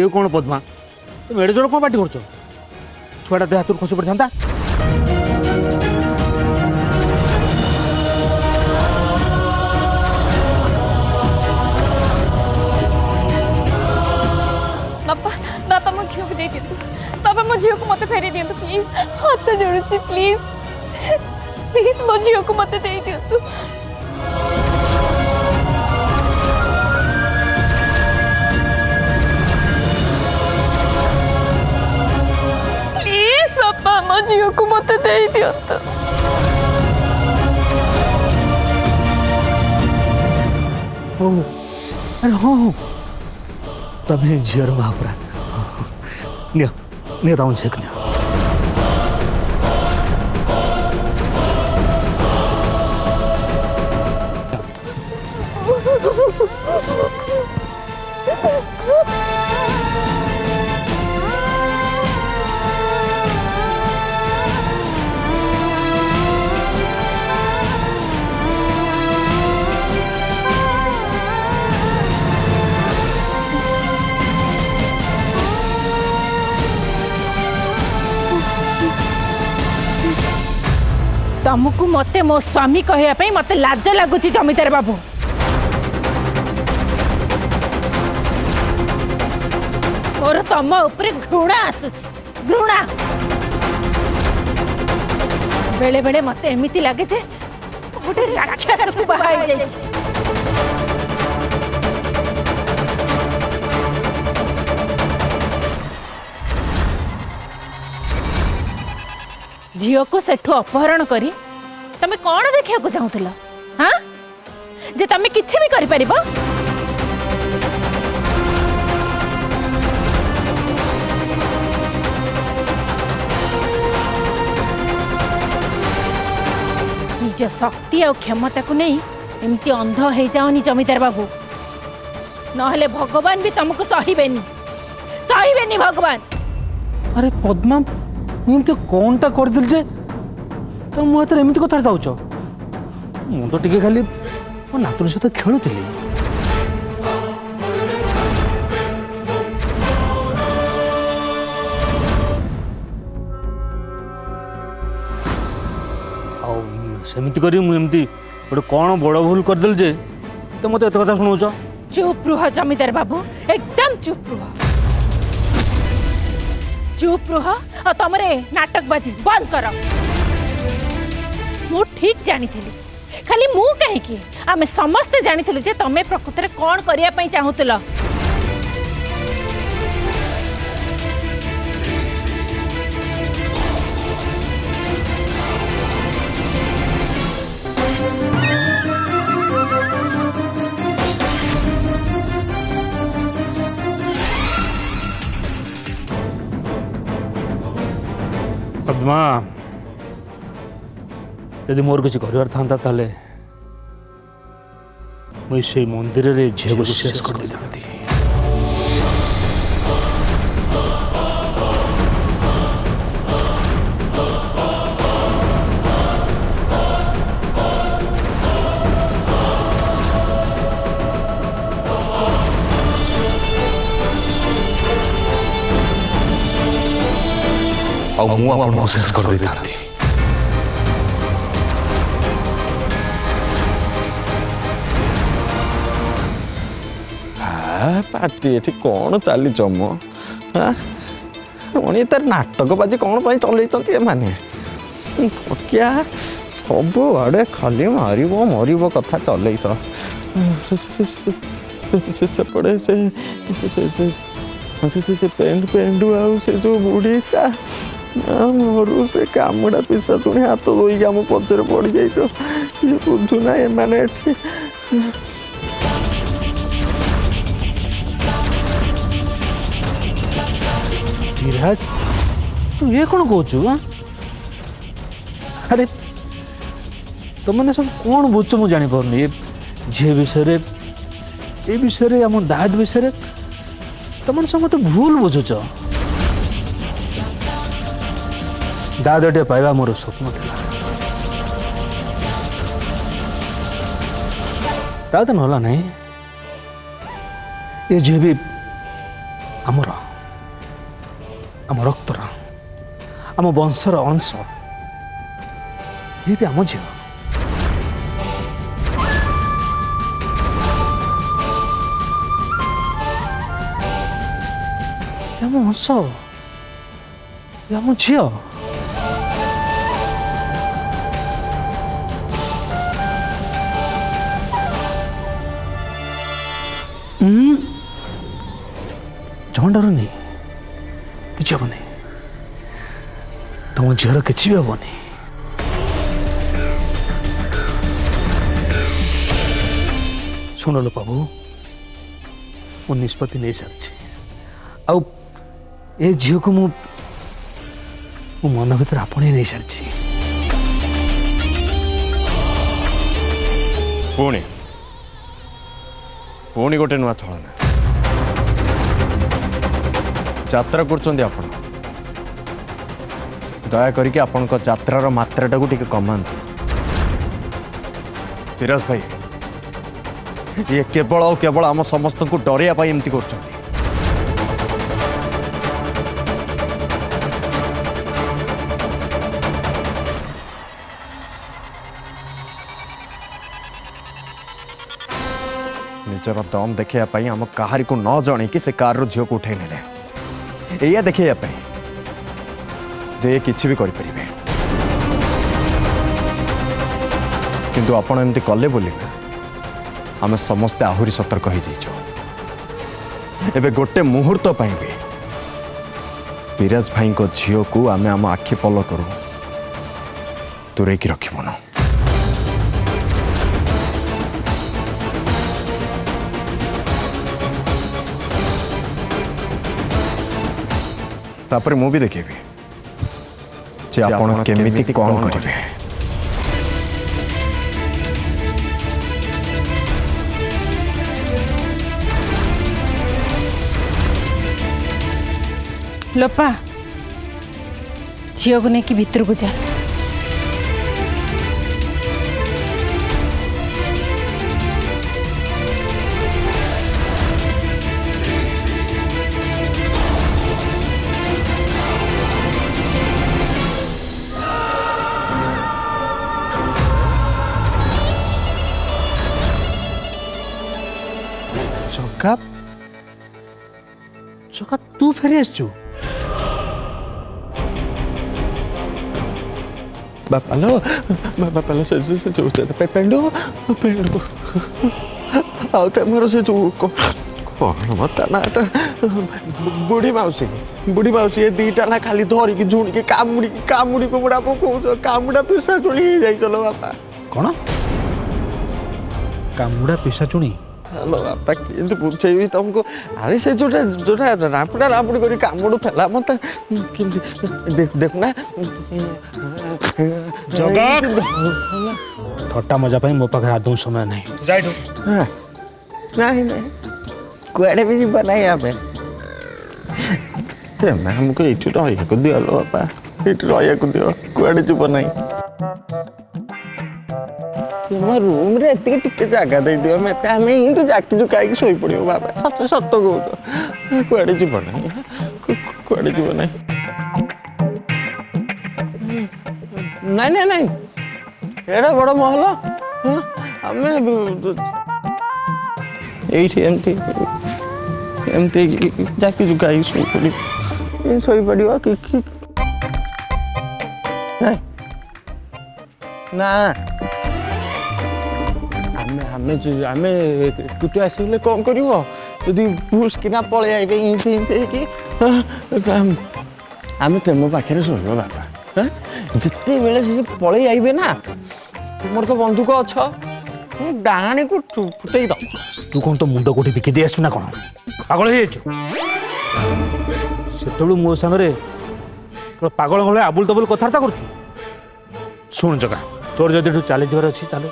ये कौन पद्मा तुम एड़े जोर कौन पार्टी कर छुआटा दे हाथ खसी पड़ था बापा बापा मो झील को दे दिंतु बापा मो झील को मत फेरी दिंतु प्लीज हाथ जोड़ुची प्लीज प्लीज मो झील को मत दे दिंतु प्लीज बापा मो झील को मत दे दिंतु अरे हाँ हाँ तमें झीर महापुरा नियो तम झीक नियो तुमको मते मो स्वामी कहया मते लाज लगुच जमीदार बाबू मोर तुम उपरे घृणा आसुची घृणा बेले बेले मते एमिति लागे जे गोटे राक्षस को बाहाई जाई झील को सेठू अपहरण करी तमे कौन देखा चाहूल हाँ जे तमे किछि भी करि परिबो निज शक्ति और क्षमता को नहीं एमती अंध हो जाओनी जमीदार बाबू नहले भगवान भी तुमको सहीबेनी भगवान। अरे पद्मा मुझे कौनटा करदेल जे तो मो हाथ एमती कथा दाउच मु तो टिके खाली मो नातुनी सहित खेलुली सेमती करी मुझे गोटे कौन बड़ भूल करदेल जे तो मत एत कथा शुणाऊच चुप रुह जमीदार बाबू एकदम चुप रुह चुप रुह और तमरे नाटकबाजी बंद कर मु ठीक जानी खाली मु कहीं आमे समस्ते जानी जे तमे प्रकृत में कौन करने चाहूल पद्मा यदि मोर किसी कर ताले मुझे मंदिर रे झील को शेष कर दे था शेष कर दे था पार्टी ये कौन चली चम हाँ तार नाटक बाजी कौन चल माने क्या सब आड़े खाली मार मर कथा चल सेपटे से पेंडु आउ से जो बुढ़ीटा मरु से कामुड़ा पिसा तुणी हाथ धोई आम पचर पड़ जाइए बुझुना एमाने विराज तू ये कौन कहूँ अरे तुमने सब कौन बुझ मुझे जापार ये झी विषय ये विषय आम दाद विषय तुमने सब मत भूल बुझुच दादटे पाइबा मोर स्वप्न था दाद नला नहीं ये झी भी ଆମର ଆମ ରକ୍ତର ଆମ ବଂଶର ଅଂଶ ଇଏ ବି ଆମ ଝିଅ। ଇଏ ଆମ ଅଂଶ, ଇଏ ଆମ ଝିଅ। ଜମା ଡରୁନି, କିଛି ହବନି, ତମ ଝିଅର କିଛି ବି ହବନି। ଶୁଣଲ ବାବୁ, ମୁଁ ନିଷ୍ପତ୍ତି ନେଇସାରିଛି। ଆଉ ଏ ଝିଅକୁ ମୁଁ ମନ ଭିତରେ ଆପଣେଇ ନେଇସାରିଛି। ପୁଣି ପୁଣି ଗୋଟେ ନୂଆ ଛଳନା ଯାତ୍ରା କରୁଛନ୍ତି ଆପଣ। ଦୟାକରିକି ଆପଣଙ୍କ ଯାତ୍ରାର ମାତ୍ରାଟାକୁ ଟିକେ କମାନ୍ତୁ। ଫିରାଜ ଭାଇ, ଇଏ କେବଳ ଆଉ କେବଳ ଆମ ସମସ୍ତଙ୍କୁ ଡରେଇବା ପାଇଁ ଏମିତି କରୁଛନ୍ତି। ନିଜର ଦମ ଦେଖାଇବା ପାଇଁ ଆମ କାହାରିକୁ ନ ଜଣେଇକି ସେ କାରରୁ ଝିଅକୁ ଉଠାଇ ନେଲେ, ଏଇଆ ଦେଖାଇବା ପାଇଁ ଯେ ଏ କିଛି ବି କରିପାରିବେ। କିନ୍ତୁ ଆପଣ ଏମିତି କଲେ ବୋଲି ଆମେ ସମସ୍ତେ ଆହୁରି ସତର୍କ ହେଇଯାଇଛୁ। ଏବେ ଗୋଟେ ମୁହୂର୍ତ୍ତ ପାଇଁ ବି ବିରାଜ ଭାଇଙ୍କ ଝିଅକୁ ଆମେ ଆମ ଆଖି ପଲକରୁ ଦୂରେଇକି ରଖିବୁନୁ। तापर मु भी देखेबी जे आपण केमिति कौन करिवे। लोपा झील को लेकिन भितर को जा। जगा जगा तू फेरी आसचु बापालो बापालो से पेंडो पेंडो आउ तमरो से जो कौन मता नाटा बुढ़ी माउसी ये दीटा ना खाली धरी की झुणी की कामुड़ी को बुढ़ा पकोस कामुड़ा पिसा चुणी जाई चलो बापा। कौन कामुड़ा पिसा चुणी? हेलो बापा किंतु बुझेबी तुमको। अरे से जोटा जोटा रापुड़ी करी कामुड़ू थला मत देख ना थट्टा मजा पाई मो पाखरे आदौ समय नहीं। नहीं नहीं कुआड़े भी जीवन नहीं आमे तेमे हमको एठी रहिया को दियो लो बापा एठी रहिया को दियो कुआड़े जीवन नहीं। तुम रूम रे एतिके टिके जगह दे दियो मते हमें ही तो जाकी जुकाई की सोई पड़ियो बाबा सत सत को तो कुआड़े जीवन नहीं कुआड़े जीवन नहीं। नहीं नहीं नहीं एड़ा बड़ महल हमें एठी एमती एमती जाकी जुकाई सोई पड़ियो कि नहीं ना आमे आमे कुटु आसिले कौन करिवो यदि भूस किना पळे आइबे इंते इंते कि आमे तेमो पाखरे सोइबो बाबा हां जिते बेले से पळे आइबे ना तुमर तो बंधुक अछ डाणी को फुटई दो। तू कौन तो मुंड कोठी बिकी दे आसु ना कोन पागल हे छु सेतळु मो संगरे पागल गले आबुल तबुल कथारता करछु। सुन जगा तोर जदि चली जबार अछि ताले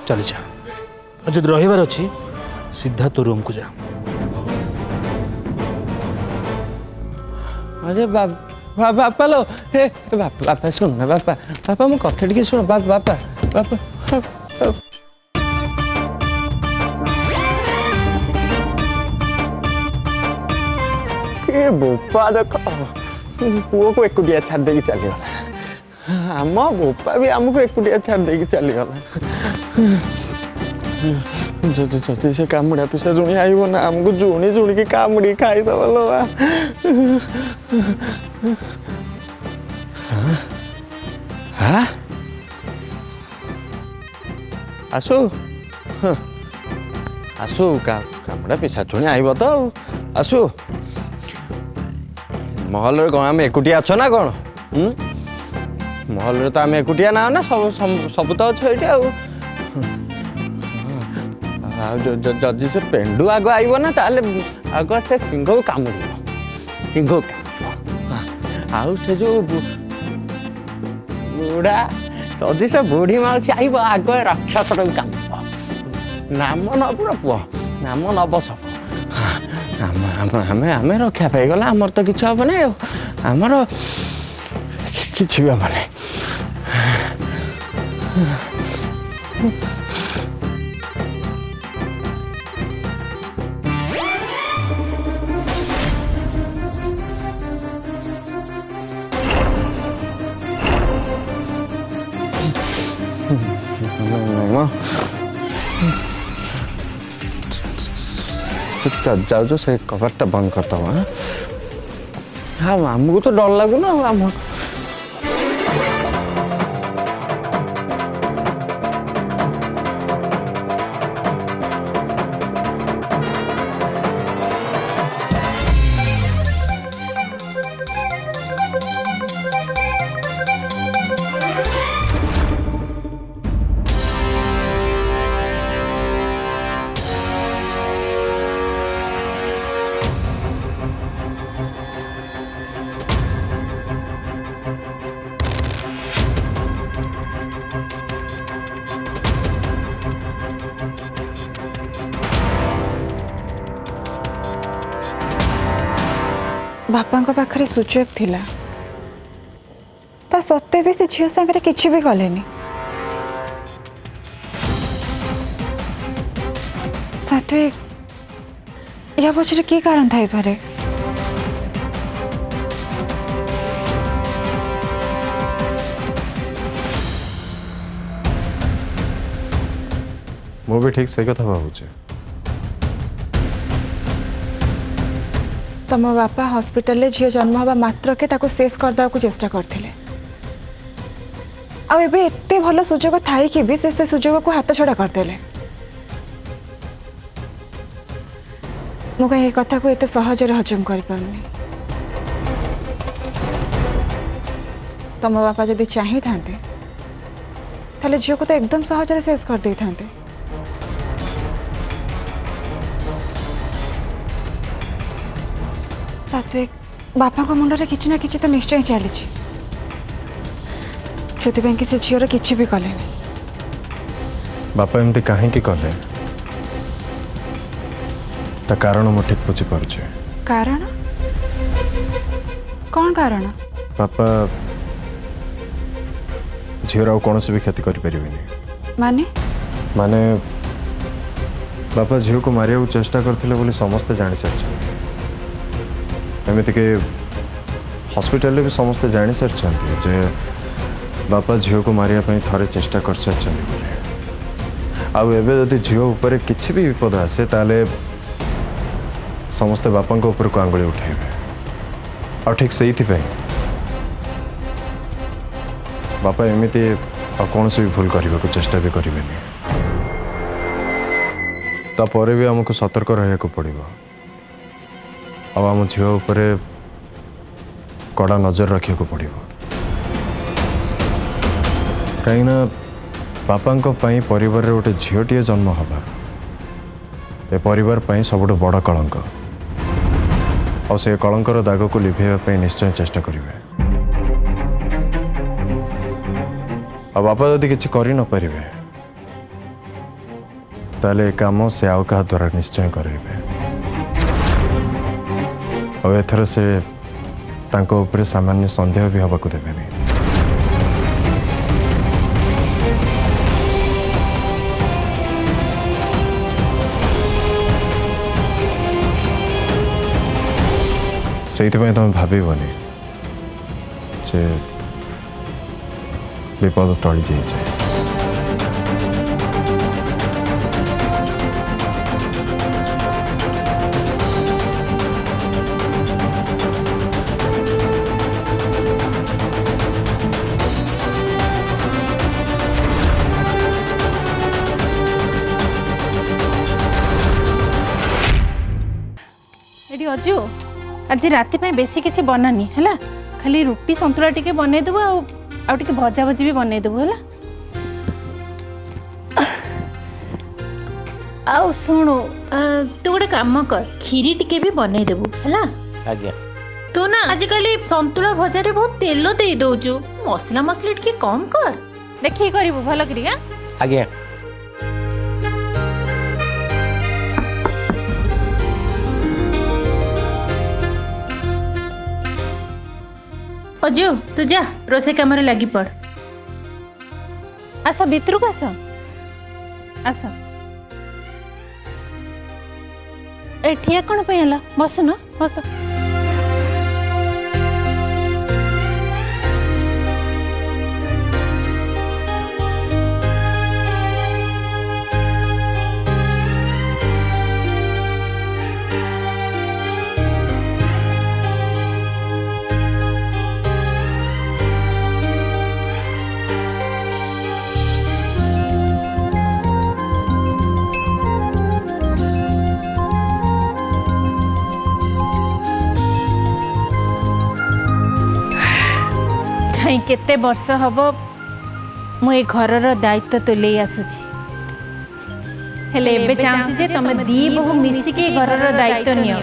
चली जा और जदि रहिबार अछि सीधा तो रूम को जा। अरे बापा लो हे बापा सुन ना बापा बापा मो कथा टिके सुन बापा बापा ये बोपा देख पुओ को एकुटिया छाड़ देगी चलीगला आम बोपा भी आमको एकुटिया छाड़ देगी चलीगला जदि से कामुड़ा पिसा जुणी आइब ना आमको जुणी जुणी की कामुड़ी खाईदब लो हाँ आसु आसु कामुड़ा पिसा जुणी आइब तो आसु महल कौन आम एकुटिया अच्छ ना कौन महल तो आम एकुटिया ना ना सब तो अच्छे ये जदि से पेंडू आग आइब ना ताले आग से सिंह को कामुड़ सिंह को आउ से जो बुढ़ा जदि से बुढ़ी माउसी आइब आग राक्षस कामुड़ नाम नबुर पुआ नाम नब सब आम रक्षा पाईगला आमर तो किसी हम ना आमर किसी भी हम ना जाओ से कबाटा बंद करता हूँ हाँ हमको तो डर लगू ना आम बापा पाखे सुजोग थिला ता सत्ते भी से झील सांगे किसी भी कलेनी सात्विक या पछरे की कारण थाई पारे मु भी ठीक से कथा भावुचे तम बापा हॉस्पिटल झील जन्म हवा मात्र के ताको शेष करदा को चेष्टा करथिले आ एबे एते भलो सुजोग थाई कि भी से सुजोग को हाथ छड़ा करदेले मुगा ये कथा को एते सहज रे हजम कर पाउनी तम बापा जदि चाहि थांते ताले झील को तो एकदम सहज रे शेष कर दे थांते सात्विक बापा को मुंडरे किछि ना किछि तो निश्चय चली जो कि से झीर किछि भी कले बापा एमती कहीं कले ता कारण मु ठीक बुझी पारुछे कारण कौन कारण बापा झीर आ कौन भी क्षति करि परिबेनी माने माने बापा झील को मारिया चेष्टा करथिले बोली समस्त जानि सारछ एमती के हॉस्पिटल भी समस्त जानि सारछ जे बापा झील को मारिया पई थरे चेष्टा कर सारछ आउ एबे जदि झील ऊपर किछि भी विपद आसे ताले समस्त बापा ऊपर को आंगुली उठेबे और ठीक से ही बापा एमती कौन भी भूल करने को चेष्टा भी करेंगे तापर भी आमको सतर्क रहा पड़ो आम झील उपर कड़ा नजर रखा पड़ो कहीं बापा परिवार रे गोटे झीलटे जन्म हवा ए परिवार पई सबुठ बड़ कलंक और से कलंकर दाग को लिभेवा निश्चय चेष्टा करेंगे आ बापा जदि किसी कर न पारे ताले काम से आउ क्या द्वारा निश्चय करेंगे और एथर से तांको ऊपर सामान्य संदेह भी हवा को देवेनी से तुम भावनी जे विपद टली जाइए। एडी अजु आज राति पे बेसी किसी बनानी है खाली रुटी संतुला टिके बनई देबो आ टिके भजा भजी भी बनई देबो है। आ सुनो तू गोटे काम कर खीरी टिके भी बनई देबो है। आज्ञा। तू ना आजिकल संतुला भजा रे बहुत तेल दे दौचु मसला मसली टिके कम कर देखी करिबो भल करी। आज्ञा। अजु तू जा रोसे कम लगी पड़। आस भितर को आस आस ठिया कौन पे बसुन बस। केते वर्ष हब मु ए घरर दायित्व तुले आसुची हेले एबे चाहूची जे तमे दी बहु मिसी के घरर दायित्व नियो।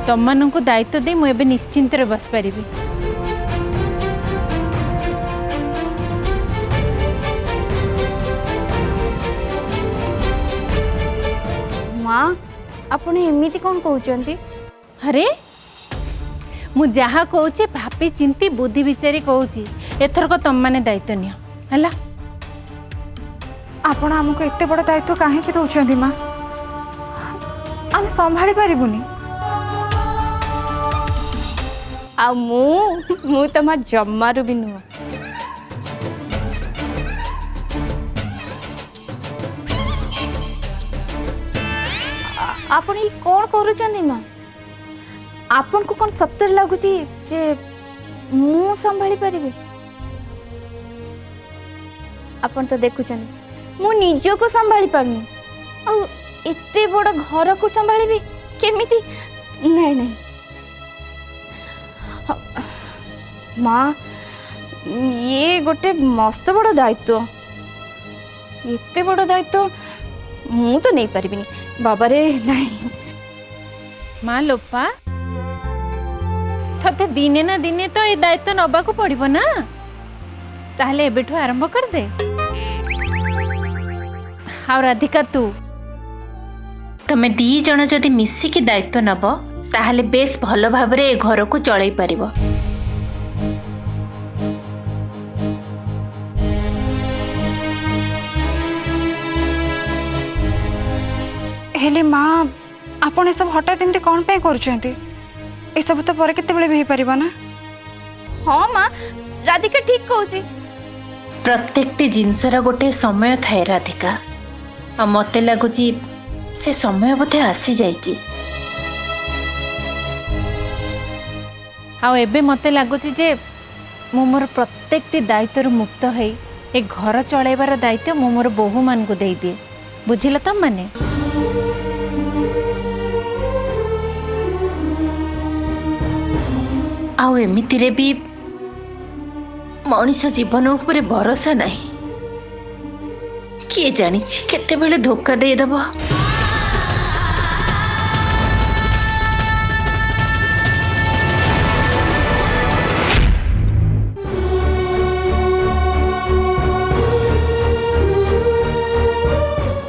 तमମାନଙ୍କୁ दायित्व दे मु एबे निश्चिंत रे बस परिबी। माँ आपण एमिति कौन कहते? अरे मु जहा कहूची भापी चिंती बुद्धि विचारी कहूची एथरक तम माने दायित्व नियो हला। आपण आमको एते बड़ दायित्व काहे के दउछंती माँ? आम संभाली पारिबुनी। आ मु तो माँ जम्मारू भी नुह। आपण ये कौन करूचंदी माँ? आपण को कौन सत्तर लगुची जे मु संभाली परिबे? आपण तो देखुचंदी मु निजो को संभाली पारनी आ एते बड़ घर को संभाली भी केमिति? नहीं नहीं माँ ये गोटे मस्त बड़ दायित्व एते बड़ दायित्व मु तो नहीं पारिबिनी बाबा रे नहीं। माँ लोपा तते दिने ना दिने तो ये दायित्व नबा को पड़िबो ना ताहले एबेठु आरंभ कर दे। आ राधिका तू तमे दी जण जदि मिसी के दायित्व नब ताहले बेस भल भाबरे ए घर को चलाई परिबो। हेले माँ आपण सब हठात एमती कौन पे करूछंती? ए सब तो पर केते बेले भी परिबा ना। हाँ माँ राधिका ठीक कहूची। प्रत्येकटी जिनसर गोटे समय थाए राधिका आ मते लागुची से समय बोधे आसी जाइची। आ एबे मते लागुची जे मु मोर प्रत्येकटी दायित्व मुक्त है ए घर चलैबार दायित्व मु मोर बोहू मान को दे दिए बुझिल तम माने। आउ एमिति रे भी मनीष जीवन उपरे भरोसा नहीं किए जानी केते बेले धोखा दे दबो।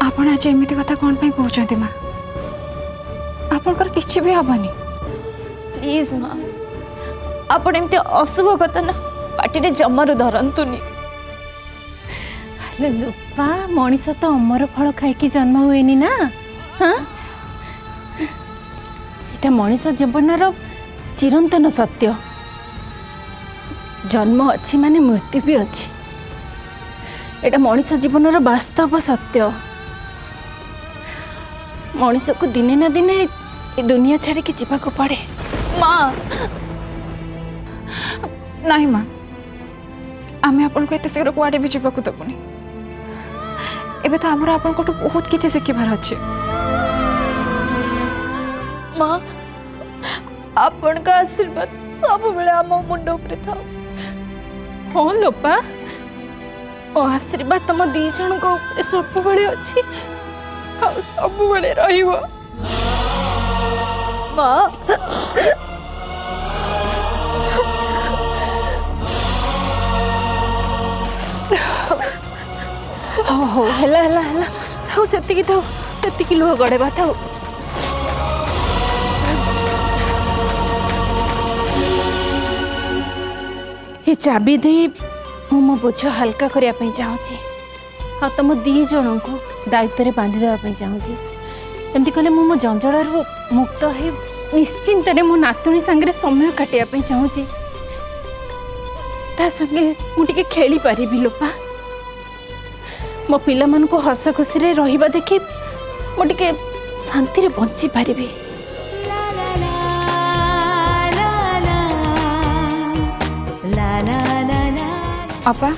आपण आज एमती कथा कौन पे कहते माँ? आपणकर किछि भी हबनी। प्लीज माँ आपण एमती अशुभ कथा ना पार्टी रे जमारू धरंतुनी। लोपा मनीष तो अमर फल खाई जन्म हुए ना हाँ एटा मनीष जीवन चिरंतन सत्य जन्म अच्छी माने मृत्यु भी अच्छी एटा मनीष जीवन वास्तव सत्य मनीष को दिने ना दिने ये दुनिया छाड़ी के जीवा को पड़े माँ नहीं माँ आम आपन को एत शीघ्र कुआडे भी जीवा देवुनि एबे तो आमर आपन को बहुत किछि शिखिबार अछि माँ आपण का आशीर्वाद सब बेले आम मुंड उपरे था हाँ लोपा ओ आशीर्वाद तुम दी जन को सब बड़े अच्छी सब बड़े रहिबो माँ हो हेला हेला हेला थाउ सेतिकी लुह गड़ेबा थाउ ये चाबी दे मो बोझ हल्का करने चाहूँगी हाँ तुम दी जन को दायित्व बांधि देवाई चाहूँगी एमती कले मो जंजल मुक्त हो निश्चिंत मो नातुणी सांगे समय काटापी चाहूँगी ता संगे मुझे खेली पारि लोपा मो पिला मन को हस खुशी रे रहिबा देखि मुझे शांति रे बंची पारिबी अपा